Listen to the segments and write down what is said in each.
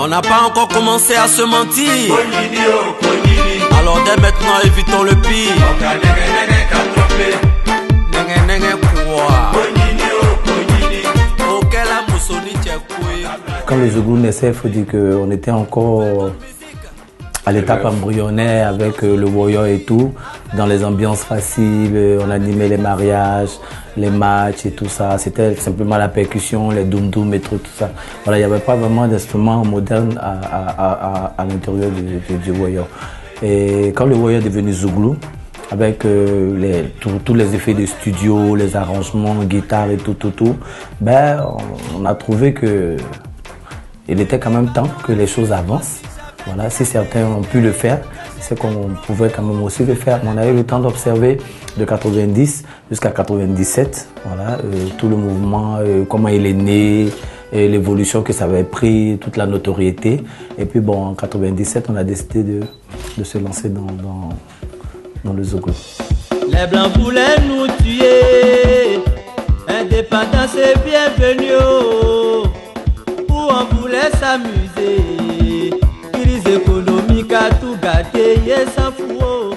On n'a pas encore commencé à se mentir. Alors dès maintenant évitons le pire. Quand le Zouglou naissait, il faut dire qu'on était encore à l'étape embryonnaire avec le Woyo et tout, dans les ambiances faciles, on animait les mariages, les matchs et tout ça. C'était simplement la percussion, les doum-doum et tout ça. Voilà, il n'y avait pas vraiment d'instruments modernes à l'intérieur du Woyo. Et quand le Woyo est devenu Zouglou, avec tous les effets de studio, les arrangements, guitare et tout, ben, on a trouvé que il était quand même temps que les choses avancent. Voilà, si certains ont pu le faire, c'est qu'on pouvait quand même aussi le faire. On a eu le temps d'observer de 90 jusqu'à 97, voilà, tout le mouvement, comment il est né, l'évolution que ça avait pris, toute la notoriété. Et puis bon, en 97, on a décidé de se lancer dans le Zouglou. Les Blancs voulaient nous tuer, indépendance et bienvenue, où on voulait s'amuser, crise économique à tout gâter, et s'en fout.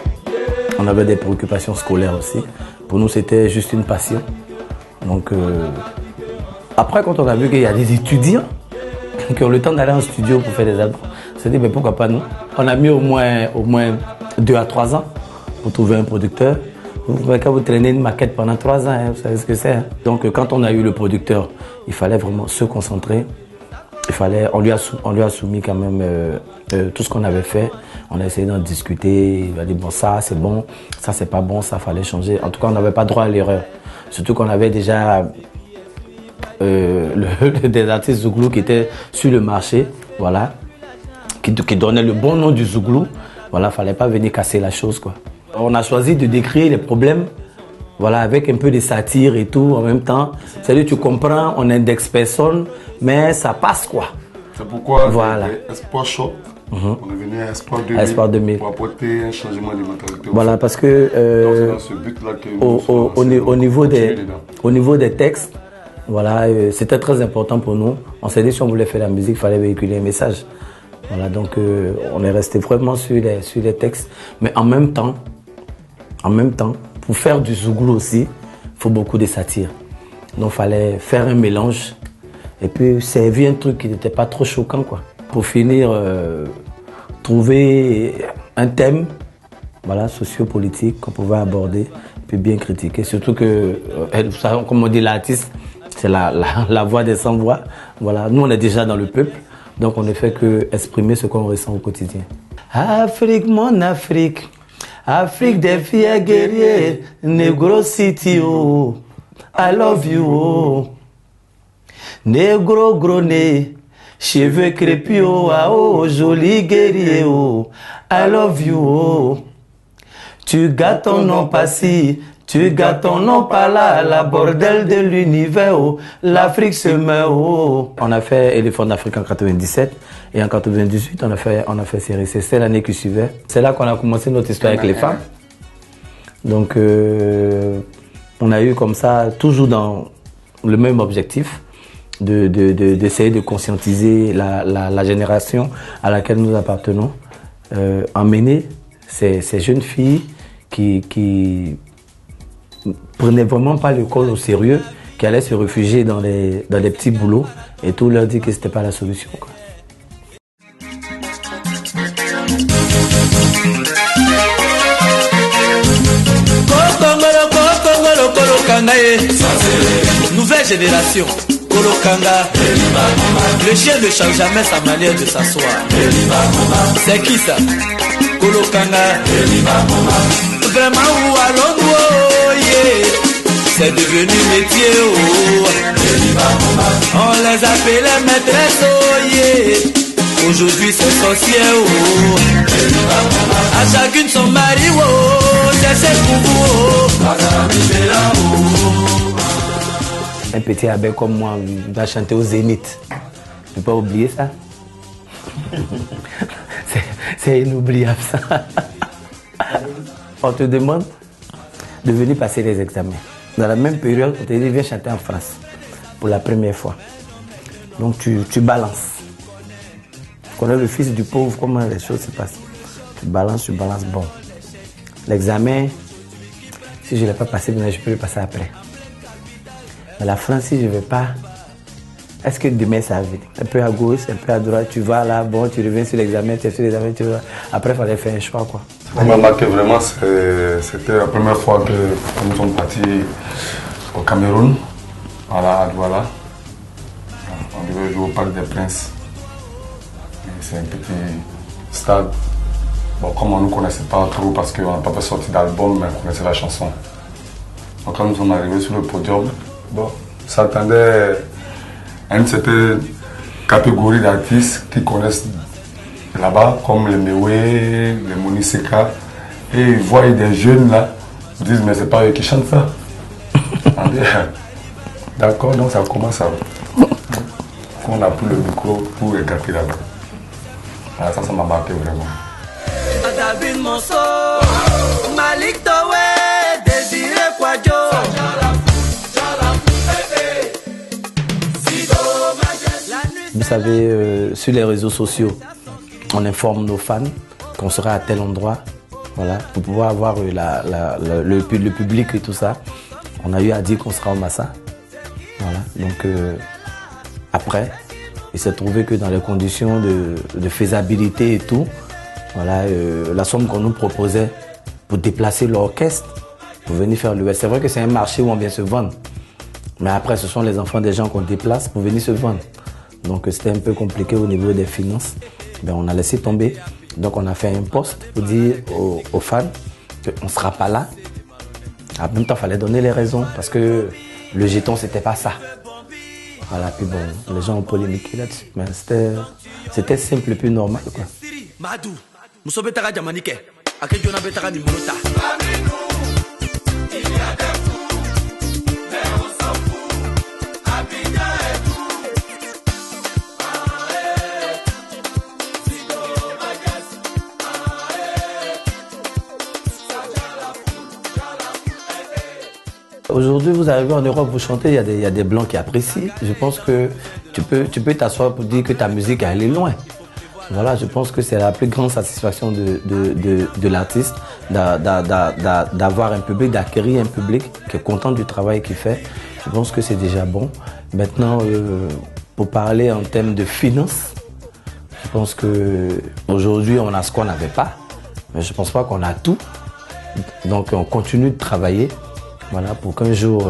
On avait des préoccupations scolaires aussi. Pour nous, c'était juste une passion. Donc, après, quand on a vu qu'il y a des étudiants qui ont le temps d'aller en studio pour faire des albums, on s'est dit, mais pourquoi pas nous? On a mis au moins 2 à 3 ans pour trouver un producteur. Quand vous traînez une maquette pendant 3 ans, hein, vous savez ce que c'est. Hein. Donc, quand on a eu le producteur, il fallait vraiment se concentrer. On lui a soumis quand même tout ce qu'on avait fait. On a essayé d'en discuter. Il a dit, bon, ça c'est bon, ça c'est pas bon, ça fallait changer. En tout cas, on n'avait pas droit à l'erreur. Surtout qu'on avait déjà des artistes Zouglou qui étaient sur le marché, voilà, qui donnaient le bon nom du Zouglou. Voilà, fallait pas venir casser la chose, quoi. On a choisi de décrire les problèmes, voilà, avec un peu de satire et tout en même temps. C'est-à-dire, tu comprends, on n'indexe personne, mais ça passe, quoi. C'est pourquoi, voilà. Espoir Shop, on est venu à Espoir 2000 pour apporter un changement de mentalité. Voilà, parce que c'est dans ce but-là que au niveau des textes, voilà, c'était très important pour nous. On s'est dit, si on voulait faire la musique, il fallait véhiculer un message. Voilà, donc on est resté vraiment sur les textes. Mais en même temps, pour faire du Zouglou aussi, il faut beaucoup de satire. Donc il fallait faire un mélange et puis servir un truc qui n'était pas trop choquant, quoi. Pour finir, trouver un thème, voilà, sociopolitique qu'on pouvait aborder, puis bien critiquer. Surtout que, comme on dit, l'artiste, c'est la voix des sans-voix. Voilà, nous on est déjà dans le peuple, donc on ne fait que exprimer ce qu'on ressent au quotidien. Afrique, mon Afrique. Afrique des filles guerrières, Negro City, oh, I love you, oh. Negro gros nez, cheveux crépus, oh, ah, oh, joli guerrier, oh, I love you, oh. Tu gâtes ton nom pas si, tu gâtes ton nom pas là, la bordel de l'univers, oh, l'Afrique se meurt, oh. On a fait Éléphant d'Afrique en 97 et en 98 on a fait série. C'est l'année qui suivait. C'est là qu'on a commencé notre histoire avec les femmes. Donc on a eu comme ça, toujours dans le même objectif, d'essayer de conscientiser la génération à laquelle nous appartenons, emmener ces jeunes filles qui prenaient vraiment pas l'école au sérieux, qui allaient se réfugier dans les petits boulots et tout leur dire que c'était pas la solution, quoi. Nouvelle génération, Kolokanga. Le chien ne change jamais sa manière de s'asseoir. C'est qui ça? Kolokanga. Vraiment où allons-nous, oh, yeah. C'est devenu métier, oh. On les appelait maîtresses, oh, yeah. Aujourd'hui c'est sorcier, oh. À chacune son mari, oh. C'est pour vous, oh. Un petit abbé comme moi va chanter au Zénith. Je ne peux pas oublier ça. C'est inoubliable, ça. On te demande de venir passer les examens. Dans la même période, on te dit viens chanter en France pour la première fois. Donc tu balances. connais le fils du pauvre, comment les choses se passent. Tu balances, bon. L'examen, si je ne l'ai pas passé, je peux le passer après. Mais la France, si je ne vais pas, est-ce que demain ça va? Un peu à gauche, un peu à droite, tu vas là, bon, tu reviens sur l'examen, tu es sur l'examen, tu vas. Après, il fallait faire un choix, quoi. Ce qui m'a marqué vraiment, c'était la première fois que nous sommes partis au Cameroun, à Douala. On devait jouer au Parc des Princes. C'est un petit stade. Bon, comme on ne nous connaissait pas trop parce qu'on n'a pas fait sortir d'album, mais on connaissait la chanson. Donc quand nous sommes arrivés sur le podium, bon, ça attendait une certaine catégorie d'artistes qui connaissent là-bas, comme les Mewé, les Moniseka. Et ils voient des jeunes là, ils disent mais c'est pas eux qui chantent ça. D'accord, donc ça commence à... On a pris le micro pour regarder là-bas. Alors ça m'a marqué vraiment. Vous savez, sur les réseaux sociaux, on informe nos fans qu'on sera à tel endroit, voilà, pour pouvoir avoir le public et tout ça. On a eu à dire qu'on sera au Massa. Voilà, donc après, il s'est trouvé que dans les conditions de faisabilité et tout, voilà, la somme qu'on nous proposait pour déplacer l'orchestre, pour venir faire l'Ouest. C'est vrai que c'est un marché où on vient se vendre. Mais après, ce sont les enfants des gens qu'on déplace pour venir se vendre. Donc c'était un peu compliqué au niveau des finances. Ben, on a laissé tomber. Donc on a fait un post pour dire aux fans qu'on ne sera pas là. En même temps, il fallait donner les raisons parce que le jeton, c'était pas ça. Voilà, puis bon, les gens ont polémiqué là-dessus. Mais c'était simple et plus normal, quoi. Aujourd'hui, vous arrivez en Europe, vous chantez, il y a des Blancs qui apprécient. Je pense que tu peux t'asseoir pour dire que ta musique est allée loin. Voilà, je pense que c'est la plus grande satisfaction de l'artiste d'avoir un public, d'acquérir un public qui est content du travail qu'il fait. Je pense que c'est déjà bon. Maintenant, pour parler en termes de finances, je pense qu'aujourd'hui, on a ce qu'on n'avait pas. Mais je ne pense pas qu'on a tout. Donc, on continue de travailler. Voilà, pour qu'un jour,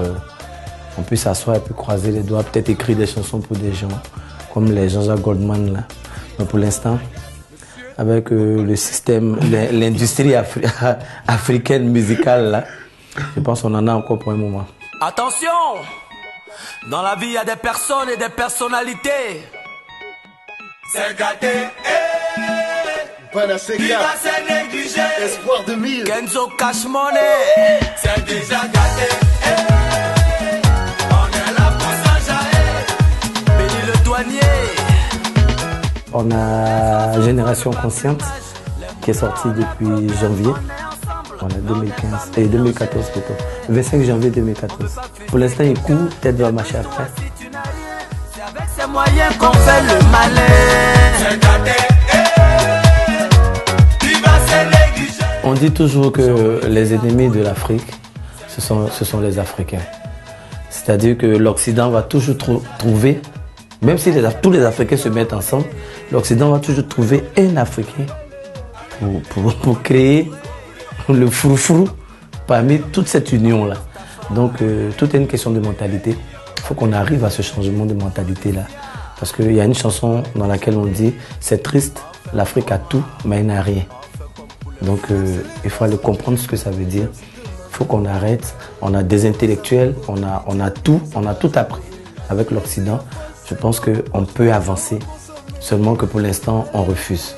on puisse s'asseoir et puis croiser les doigts, peut-être écrire des chansons pour des gens, comme les Jean-Jacques Goldman, là. Mais pour l'instant, avec le système, l'industrie africaine musicale, là, je pense qu'on en a encore pour un moment. Attention! Dans la vie, il y a des personnes et des personnalités. C'est gâté, Panaseka, Espoir de 1000, Kenzo Cash Money, c'est déjà gâté. On est là pour s'enjailler. Béni le douanier. On a Génération Consciente qui est sortie depuis janvier. On a 2015 et 2014 plutôt. 25 janvier 2014. Pour l'instant, il court, peut-être va marcher après. C'est avec ces moyens qu'on fait le malin. C'est gâté. On dit toujours que les ennemis de l'Afrique, ce sont les Africains. C'est-à-dire que l'Occident va toujours trouver, même si tous les Africains se mettent ensemble, l'Occident va toujours trouver un Africain pour créer le froufrou parmi toute cette union-là. Donc, tout est une question de mentalité. Il faut qu'on arrive à ce changement de mentalité-là. Parce qu'il y a une chanson dans laquelle on dit « C'est triste, l'Afrique a tout, mais elle n'a rien ». Donc, il faut aller comprendre ce que ça veut dire. Il faut qu'on arrête. On a des intellectuels, on a tout appris avec l'Occident. Je pense qu'on peut avancer, seulement que pour l'instant, on refuse.